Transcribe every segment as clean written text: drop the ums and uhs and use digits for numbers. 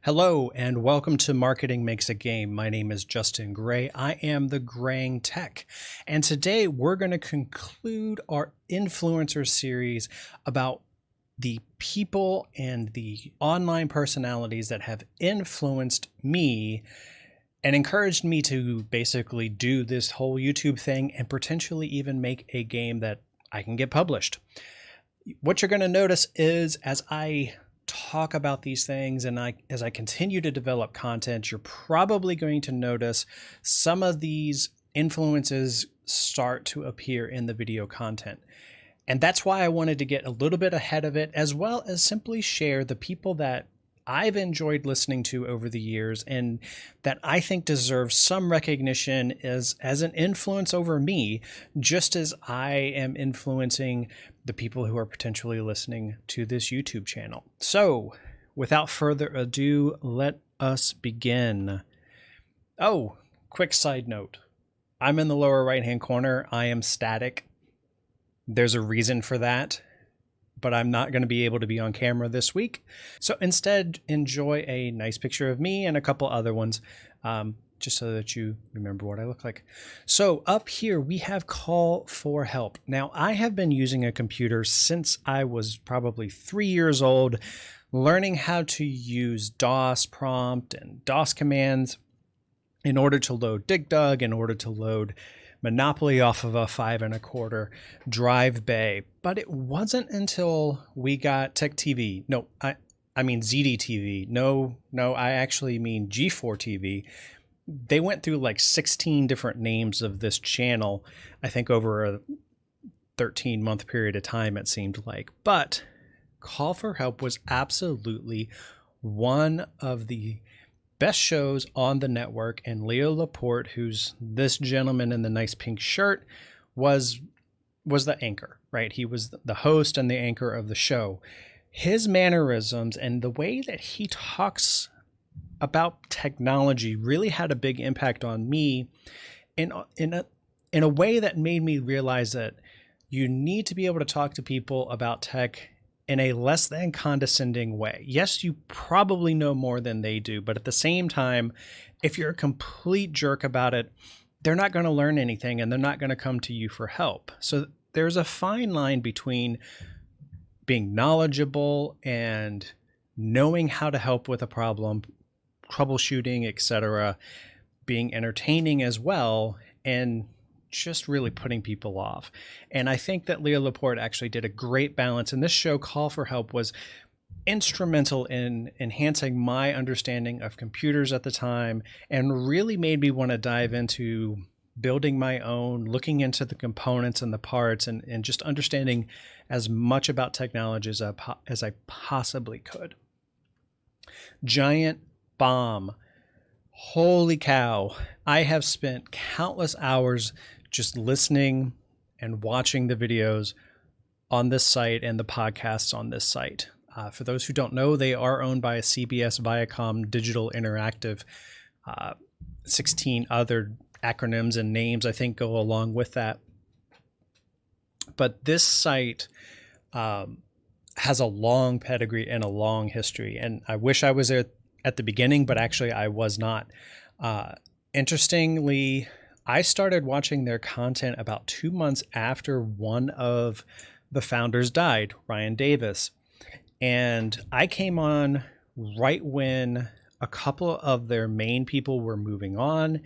Hello and welcome to Marketing Makes a Game. My name is Justin Gray. I am the Graying Tech. And today we're going to conclude our influencer series about the people and the online personalities that have influenced me and encouraged me to basically do this whole YouTube thing and potentially even make a game that I can get published. What you're going to notice is as I talk about these things and as I continue to develop content, you're probably going to notice some of these influences start to appear in the video content. And that's why I wanted to get a little bit ahead of it, as well as simply share the people that I've enjoyed listening to over the years and that I think deserve some recognition as an influence over me, just as I am influencing the people who are potentially listening to this YouTube channel. So without further ado, let us begin. Oh, quick side note. I'm in the lower right-hand corner. I am static. There's a reason for that, but I'm not going to be able to be on camera this week. So instead, enjoy a nice picture of me and a couple other ones, just so that you remember what I look like. So up here, we have call for help. Now, I have been using a computer since I was probably 3 years old, learning how to use DOS prompt and DOS commands in order to load DigDug, in order to load Monopoly off of a 5 1/4 Drive Bay. But it wasn't until we got Tech TV. No, I mean ZDTV. No, I actually mean G4 TV. They went through like 16 different names of this channel, I think over a 13-month period of time, it seemed like. But Call for Help was absolutely one of the best shows on the network, and Leo Laporte, who's this gentleman in the nice pink shirt, was the anchor, right? He was the host and the anchor of the show. His mannerisms and the way that he talks about technology really had a big impact on me in a way that made me realize that you need to be able to talk to people about tech in a less than condescending way. Yes, you probably know more than they do, but at the same time, if you're a complete jerk about it, they're not going to learn anything and they're not going to come to you for help. So there's a fine line between being knowledgeable and knowing how to help with a problem, troubleshooting, etc., being entertaining as well, and just really putting people off. And I think that Leo Laporte actually did a great balance. And this show, Call for Help, was instrumental in enhancing my understanding of computers at the time and really made me want to dive into building my own, looking into the components and the parts and just understanding as much about technology as I possibly could. Giant Bomb. Holy cow. I have spent countless hours just listening and watching the videos on this site and the podcasts on this site. For those who don't know, they are owned by a CBS Viacom Digital Interactive. 16 other acronyms and names, I think, go along with that. But this site has a long pedigree and a long history. And I wish I was there at the beginning, but actually I was not. Interestingly, I started watching their content about 2 months after one of the founders died, Ryan Davis. And I came on right when a couple of their main people were moving on,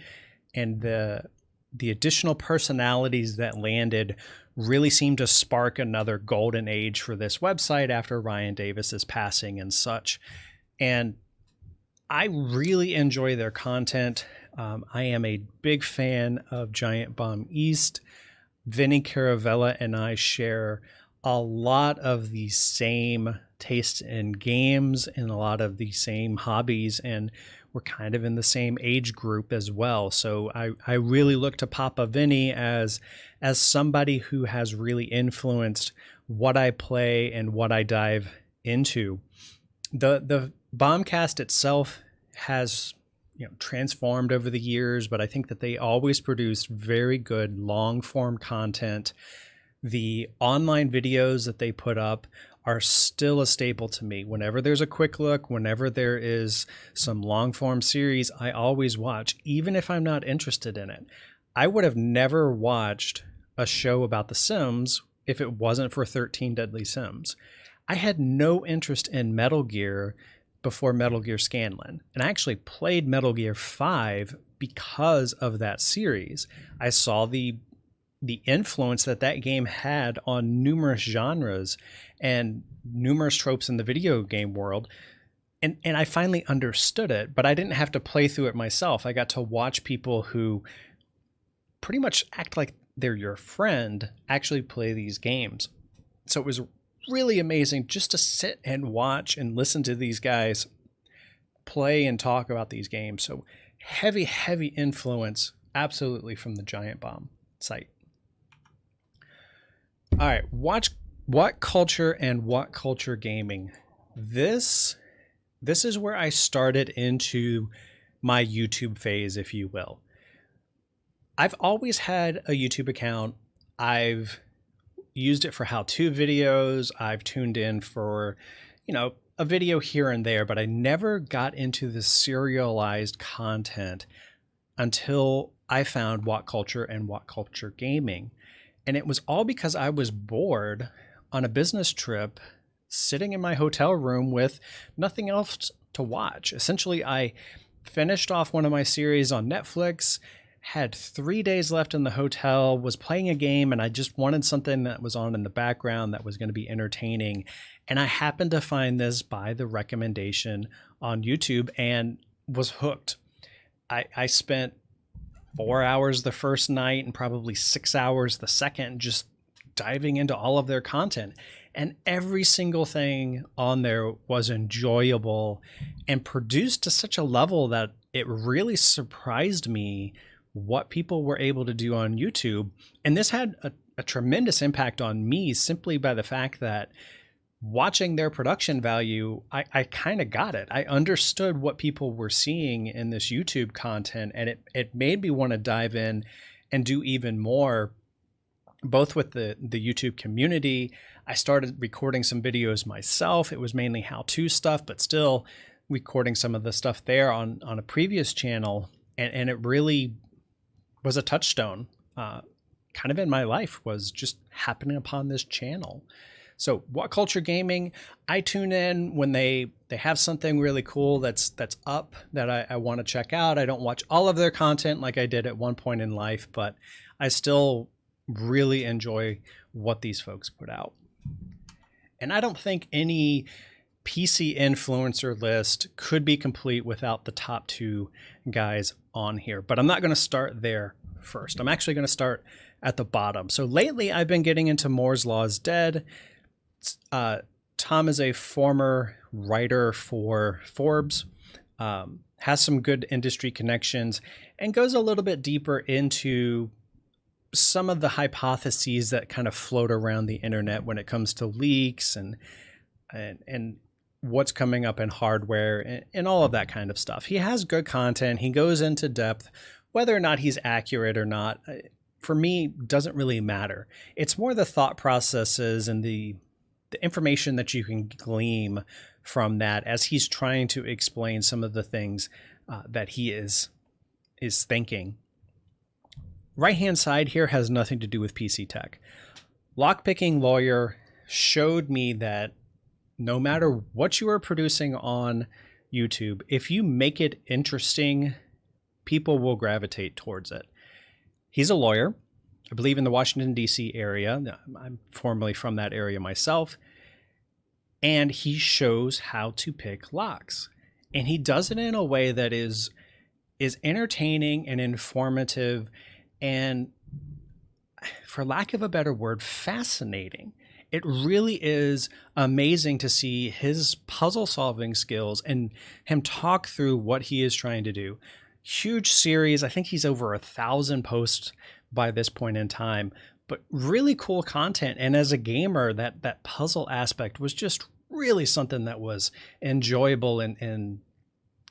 and the additional personalities that landed really seemed to spark another golden age for this website after Ryan Davis's passing and such. And I really enjoy their content. I am a big fan of Giant Bomb East. Vinny Caravella and I share a lot of the same tastes in games and a lot of the same hobbies, and we're kind of in the same age group as well. So I really look to Papa Vinny as somebody who has really influenced what I play and what I dive into. The Bombcast itself has transformed over the years, but I think that they always produce very good long form content, The online videos that they put up are still a staple to me. Whenever there's a quick look, whenever there is some long form series, I always watch, even if I'm not interested in it. I would have never watched a show about The Sims if it wasn't for 13 Deadly Sims. I had no interest in Metal Gear before Metal Gear Scanlan, and I actually played Metal Gear 5 because of that series. I saw the influence that that game had on numerous genres and numerous tropes in the video game world. And I finally understood it, but I didn't have to play through it myself. I got to watch people who pretty much act like they're your friend actually play these games. So it was really amazing just to sit and watch and listen to these guys play and talk about these games. So heavy influence absolutely from the Giant Bomb site. All right, watch What Culture and What Culture Gaming. This is where I started into my YouTube phase, if you will. I've always had a YouTube account. I've used it for how-to videos. I've tuned in for, a video here and there, but I never got into the serialized content until I found What Culture and What Culture Gaming. And it was all because I was bored on a business trip, sitting in my hotel room with nothing else to watch. Essentially, I finished off one of my series on Netflix, had 3 days left in the hotel, was playing a game, and I just wanted something that was on in the background that was going to be entertaining. And I happened to find this by the recommendation on YouTube and was hooked. I spent 4 hours the first night and probably 6 hours the second, just diving into all of their content. And every single thing on there was enjoyable and produced to such a level that it really surprised me what people were able to do on YouTube. And this had a tremendous impact on me simply by the fact that watching their production value, I kind of got it. I understood what people were seeing in this YouTube content, and it made me want to dive in and do even more, both with the YouTube community. I started recording some videos myself. It was mainly how-to stuff, but still recording some of the stuff there on a previous channel. And it really was a touchstone kind of in my life, was just happening upon this channel. So What Culture Gaming, I tune in when they have something really cool that's up that I want to check out. I don't watch all of their content like I did at one point in life, but I still really enjoy what these folks put out. And I don't think any PC influencer list could be complete without the top two guys on here, but I'm not going to start there first. I'm actually going to start at the bottom. So lately I've been getting into Moore's Law is Dead. Tom is a former writer for Forbes, has some good industry connections, and goes a little bit deeper into some of the hypotheses that kind of float around the internet when it comes to leaks and what's coming up in hardware and all of that kind of stuff. He has good content. He goes into depth. Whether or not he's accurate or not, for me, doesn't really matter. It's more the thought processes and the information that you can glean from that as he's trying to explain some of the things that he is thinking. Right-hand side here has nothing to do with PC tech. Lockpicking Lawyer showed me that no matter what you are producing on YouTube, if you make it interesting, people will gravitate towards it. He's a lawyer, I believe in the Washington, D.C. area. I'm formerly from that area myself. And he shows how to pick locks. And he does it in a way that is entertaining and informative and, for lack of a better word, fascinating. It really is amazing to see his puzzle solving skills and him talk through what he is trying to do. Huge series. I think he's over 1,000 posts by this point in time, but really cool content. And as a gamer, that puzzle aspect was just really something that was enjoyable and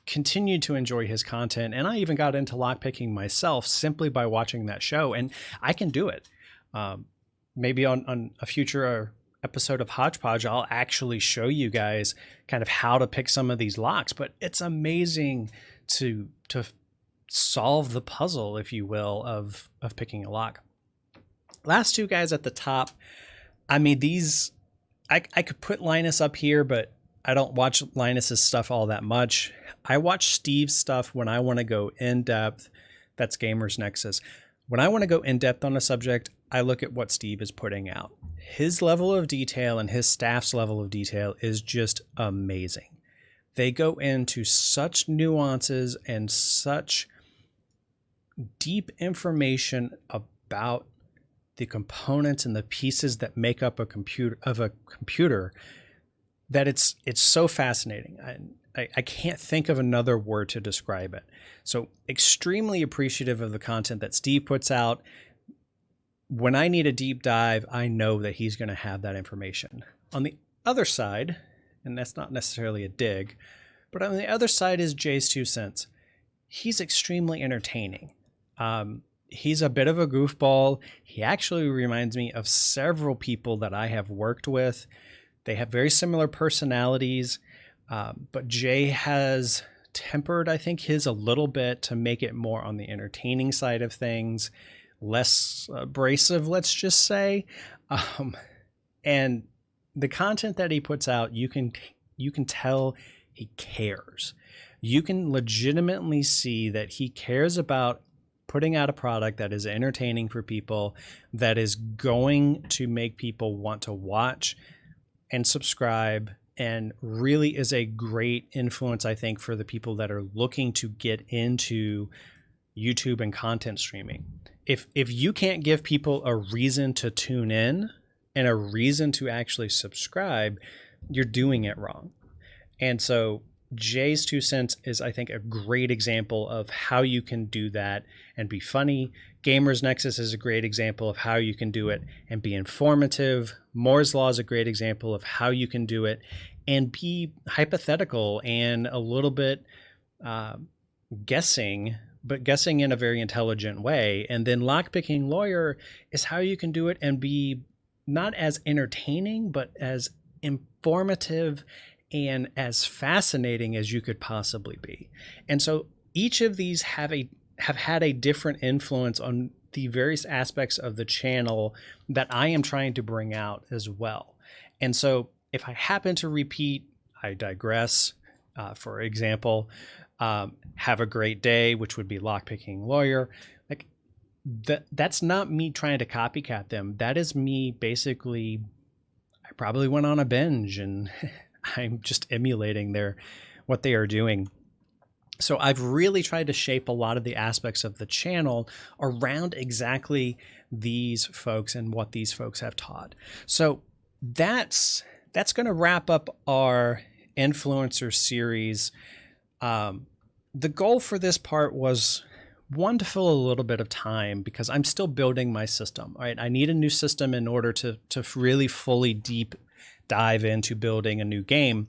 continued to enjoy his content. And I even got into lockpicking myself simply by watching that show, and I can do it. maybe on a future episode of Hodgepodge, I'll actually show you guys kind of how to pick some of these locks. But it's amazing to solve the puzzle, if you will, of picking a lock. Last two guys at the top, I mean, these, I could put Linus up here, but I don't watch Linus's stuff all that much. I watch Steve's stuff when I want to go in depth. That's Gamers Nexus. When I want to go in depth on a subject, I look at what Steve is putting out. His level of detail and his staff's level of detail is just amazing. They go into such nuances and such deep information about the components and the pieces that make up a computer that it's so fascinating. I can't think of another word to describe it. So extremely appreciative of the content that Steve puts out. When I need a deep dive, I know that he's going to have that information. On the other side, and that's not necessarily a dig, but on the other side is Jay's 2 cents. He's extremely entertaining. He's a bit of a goofball. He actually reminds me of several people that I have worked with. They have very similar personalities, but Jay has tempered, I think, his a little bit to make it more on the entertaining side of things, less abrasive, let's just say. And the content that he puts out, you can tell he cares. You can legitimately see that he cares about putting out a product that is entertaining for people, that is going to make people want to watch and subscribe, and really is a great influence, I think, for the people that are looking to get into YouTube and content streaming. If you can't give people a reason to tune in and a reason to actually subscribe, you're doing it wrong. And so Jay's 2 cents is, I think, a great example of how you can do that and be funny. Gamers Nexus is a great example of how you can do it and be informative. Moore's Law is a great example of how you can do it and be hypothetical and a little bit guessing, but guessing in a very intelligent way. And then Lockpicking Lawyer is how you can do it and be not as entertaining, but as informative and as fascinating as you could possibly be. And so each of these have had a different influence on the various aspects of the channel that I am trying to bring out as well. And so if I happen to repeat, I digress. For example, Have a Great Day, which would be Lockpicking Lawyer. Like that's not me trying to copycat them. That is me basically, I probably went on a binge and I'm just emulating what they are doing. So I've really tried to shape a lot of the aspects of the channel around exactly these folks and what these folks have taught. So that's going to wrap up our influencer series. The goal for this part was one, to fill a little bit of time because I'm still building my system. Right, I need a new system in order to really fully deep dive into building a new game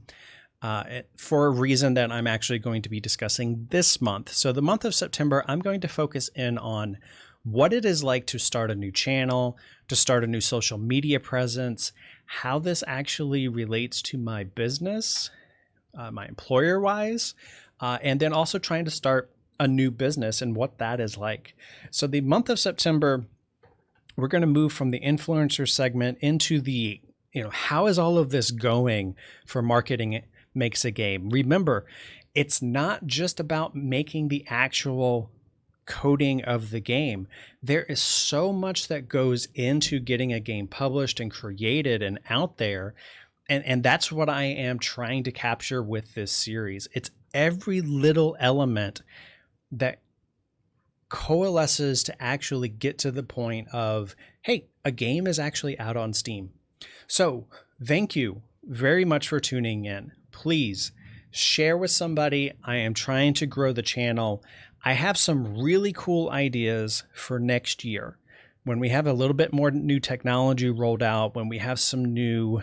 for a reason that I'm actually going to be discussing this month. So the month of September, I'm going to focus in on what it is like to start a new channel, to start a new social media presence, how this actually relates to my business, my employer-wise, and then also trying to start a new business and what that is like. So the month of September, we're going to move from the influencer segment into the how is all of this going for Marketing Makes a Game? Remember, it's not just about making the actual coding of the game. There is so much that goes into getting a game published and created and out there. And that's what I am trying to capture with this series. It's every little element that coalesces to actually get to the point of, hey, a game is actually out on Steam. So thank you very much for tuning in. Please share with somebody. I am trying to grow the channel. I have some really cool ideas for next year when we have a little bit more new technology rolled out, when we have some new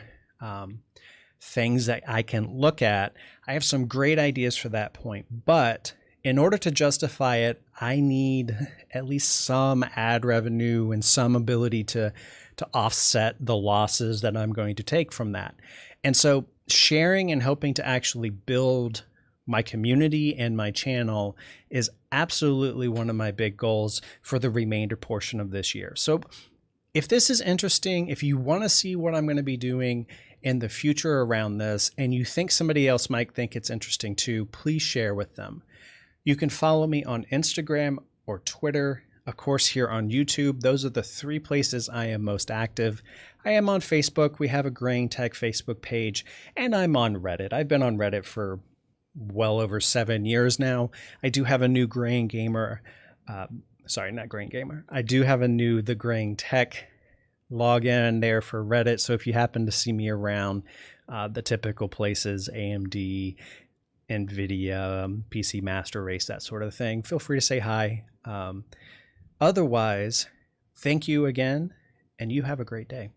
things that I can look at. I have some great ideas for that point. But in order to justify it, I need at least some ad revenue and some ability to offset the losses that I'm going to take from that. And so sharing and hoping to actually build my community and my channel is absolutely one of my big goals for the remainder portion of this year. So if this is interesting, if you want to see what I'm going to be doing in the future around this, and you think somebody else might think it's interesting too, please share with them. You can follow me on Instagram or Twitter, of course, here on YouTube. Those are the 3 places I am most active. I am on Facebook. We have a Graying Tech Facebook page, and I'm on Reddit. I've been on Reddit for well over 7 years now. I do have a new Graying Gamer, sorry, not Graying Gamer. I do have a new The Graying Tech login there for Reddit. So if you happen to see me around the typical places, AMD, NVIDIA, PC Master Race, that sort of thing, feel free to say hi. Otherwise, thank you again, and you have a great day.